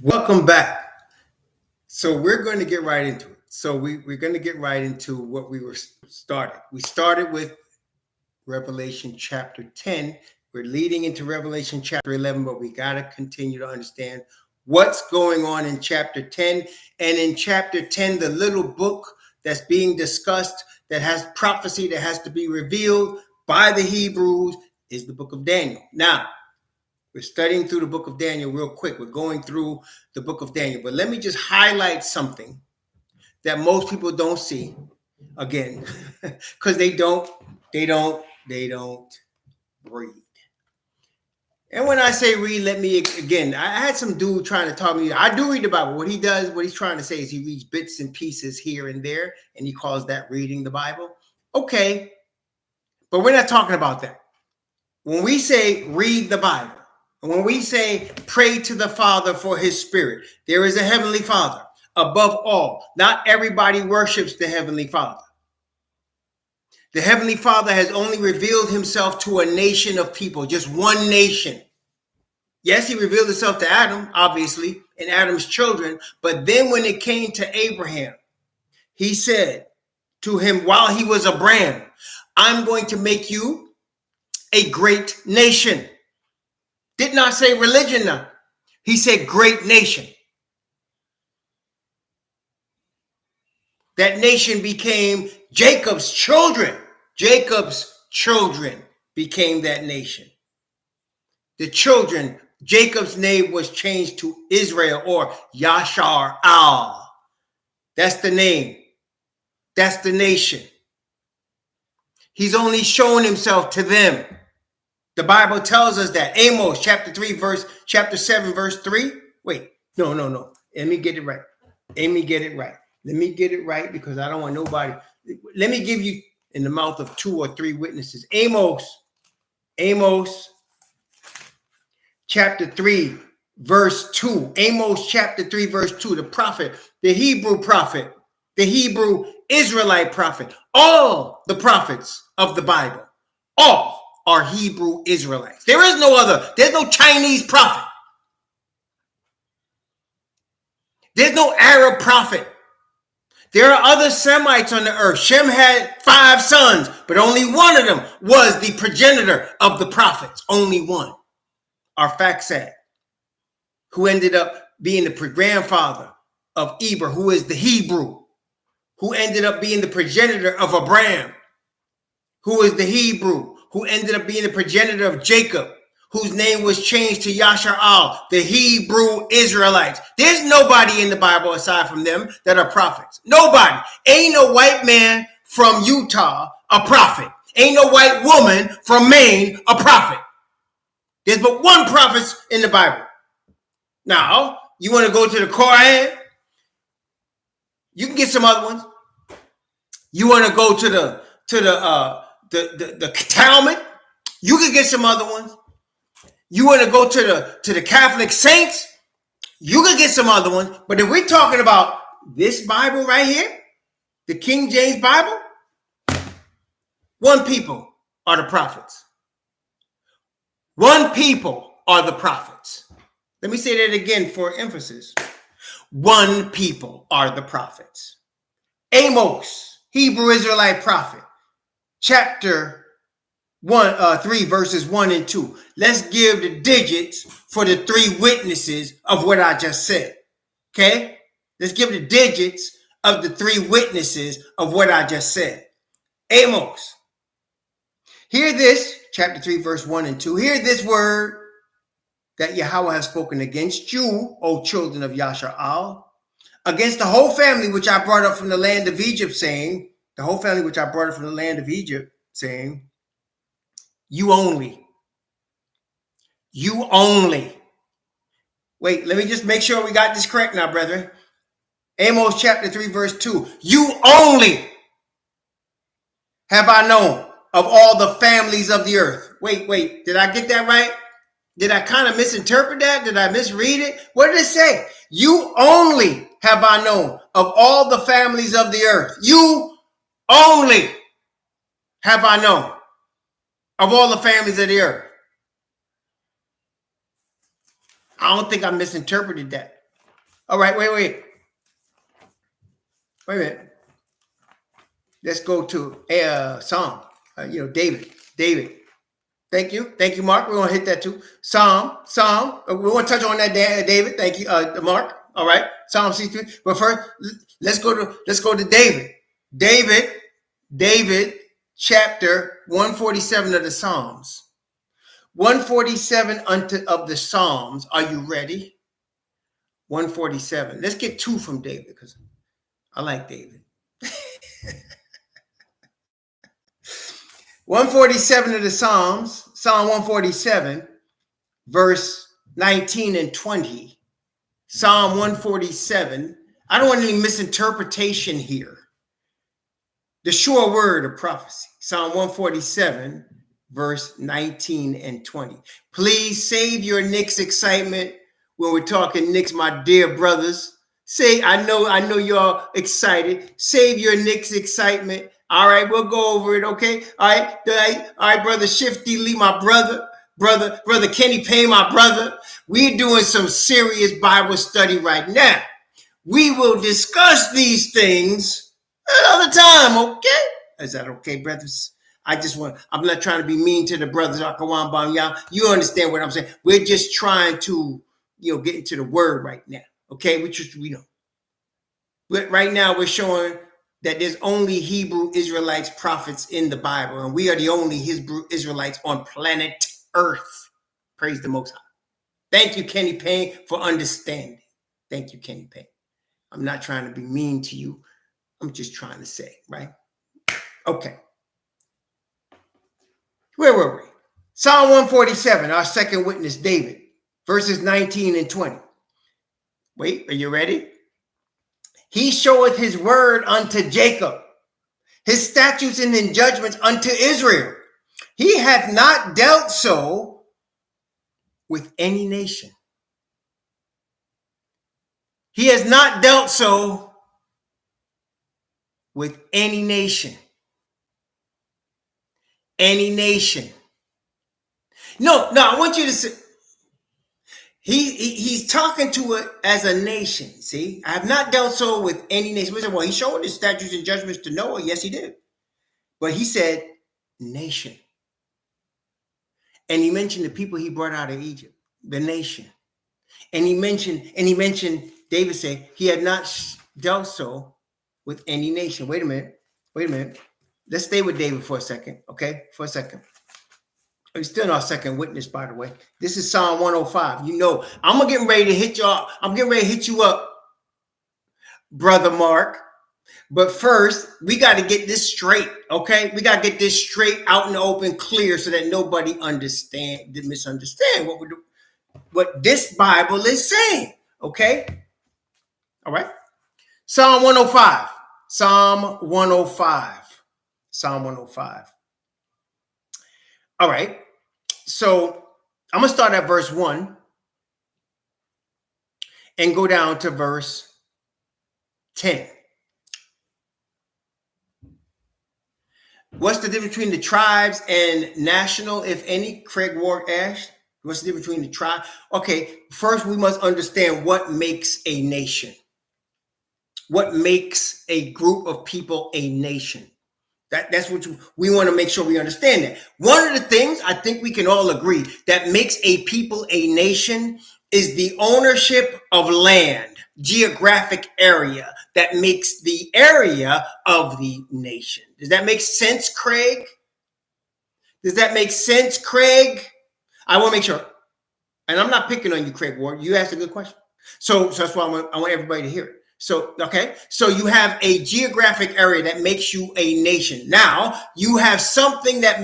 Welcome back. So we're going to get right into it. So we're going to get right into what we were started. We started with Revelation chapter 10. We're leading into Revelation chapter 11, but we got to continue to understand what's going on in chapter 10. And in chapter 10, the little book that's being discussed that has prophecy that has to be revealed by the Hebrews is the book of Daniel. Now, we're studying through the book of Daniel real quick. We're going through the book of Daniel. But let me just highlight something that most people don't see again, because they don't read. And when I say read, let me again, I had some dude trying to talk to me. I do read the Bible. What he does, what he's trying to say is he reads bits and pieces here and there, and he calls that reading the Bible. Okay, but we're not talking about that. When we say read the Bible, when we say pray to the Father for his spirit, there is a heavenly Father above all. Not everybody worships the heavenly Father. The heavenly Father has only revealed himself to a nation of people, just one nation. Yes, he revealed himself to Adam, obviously, and Adam's children. But then when it came to Abraham, he said to him while he was a brand, I'm going to make you a great nation. Did not say religion now. He said great nation. That nation became Jacob's children. Jacob's children became that nation. The children, Jacob's name was changed to Israel or Yashar Al. That's the name. That's the nation. He's only shown himself to them. The Bible tells us that. Amos chapter 7, verse 3. Wait, no. Let me get it right. Let me get it right because I don't want nobody. Let me give you in the mouth of 2 or 3 witnesses. Amos chapter 3, verse 2. Amos chapter 3, verse 2. The prophet, the Hebrew prophet, the Hebrew Israelite prophet. All the prophets of the Bible, all are Hebrew Israelites. There is no other. There's no Chinese prophet. There's no Arab prophet. There are other Semites on the earth. Shem had 5 sons, but only one of them was the progenitor of the prophets. Only one. Arphaxad, who ended up being the grandfather of Eber, who is the Hebrew, who ended up being the progenitor of Abraham, who is the Hebrew, who ended up being the progenitor of Jacob, whose name was changed to Yashar Al, the Hebrew Israelites. There's nobody in the Bible aside from them that are prophets. Nobody. Ain't no white man from Utah a prophet. Ain't no white woman from Maine a prophet. There's but one prophet in the Bible. Now, you want to go to the Quran? You can get some other ones. You want to go to the Talmud? You can get some other ones. You want to go to the Catholic saints? You can get some other ones. But if we're talking about this Bible right here, the King James Bible, one people are the prophets. One people are the prophets. Let me say that again for emphasis. One people are the prophets. Amos, Hebrew Israelite prophet, chapter 3 verses 1 and 2. Let's give the digits for the 3 witnesses of what I just said. Okay? Let's give the digits of the 3 witnesses of what I just said. Amos. Hear this, chapter 3 verse 1 and 2. Hear this word that Yahweh has spoken against you, O children of Yashar Al, against the whole family which I brought up from the land of Egypt, saying, the whole family which I brought up from the land of Egypt, saying, you only. Wait, let me just make sure we got this correct now, brethren. Amos chapter 3, verse 2. You only have I known of all the families of the earth. Wait, did I get that right? Did I kind of misinterpret that? Did I misread it? What did it say? You only have I known of all the families of the earth. You only have I known of all the families of the earth. I don't think I misinterpreted that. All right, wait a minute. Let's go to Psalm. David. Thank you, Mark. We're gonna hit that too. Psalm. We want to touch on that, David. Thank you, Mark. All right, Psalm 63. But first, let's go to David. David, chapter 147 of the Psalms. 147 of the Psalms. Are you ready? 147. Let's get 2 from David because I like David. 147 of the Psalms, Psalm 147, verse 19 and 20. Psalm 147. I don't want any misinterpretation here. The sure word of prophecy. Psalm 147, verse 19 and 20. Please save your Knicks excitement when we're talking Knicks, my dear brothers. I know y'all excited. Save your Knicks excitement. All right, we'll go over it, okay? All right, brother Shifty Lee, my brother Kenny Payne, my brother. We're doing some serious Bible study right now. We will discuss these things another time, okay? Is that okay, brothers? I'm not trying to be mean to the brothers. You understand what I'm saying? We're just trying to, get into the word right now, okay? But right now we're showing that there's only Hebrew Israelites prophets in the Bible, and we are the only Hebrew Israelites on planet Earth. Praise the Most High. Thank you, Kenny Payne, for understanding. Thank you, Kenny Payne. I'm not trying to be mean to you. I'm just trying to say, right? Okay. Where were we? Psalm 147, our second witness, David, verses 19 and 20. Wait, are you ready? He showeth his word unto Jacob, his statutes and his judgments unto Israel. He hath not dealt so with any nation. He has not dealt so with any nation. Any nation. No, I want you to say, he's talking to it as a nation. See, I have not dealt so with any nation. Well, he showed his statutes and judgments to Noah. Yes, he did. But he said nation. And he mentioned the people he brought out of Egypt, the nation. And he mentioned, David said, he had not dealt so with any nation. Wait a minute. Let's stay with David for a second, okay? For a second. He's still our second witness, by the way. This is Psalm 105. I'm getting ready to hit y'all. I'm getting ready to hit you up, Brother Mark. But first, we got to get this straight, okay? We got to get this straight out in the open, clear, so that nobody misunderstand what this Bible is saying, okay? All right? Psalm 105. All right. So I'm going to start at verse 1 and go down to verse 10. What's the difference between the tribes and national, if any? Craig Ward asked. What's the difference between the tribe? Okay, first we must understand what makes a nation. What makes a group of people a nation? That's what we want to make sure we understand that. One of the things I think we can all agree that makes a people a nation is the ownership of land, geographic area that makes the area of the nation. Does that make sense, Craig? I want to make sure. And I'm not picking on you, Craig Ward. You asked a good question. So that's why I want everybody to hear it. So, okay. So you have a geographic area that makes you a nation. Now you have something that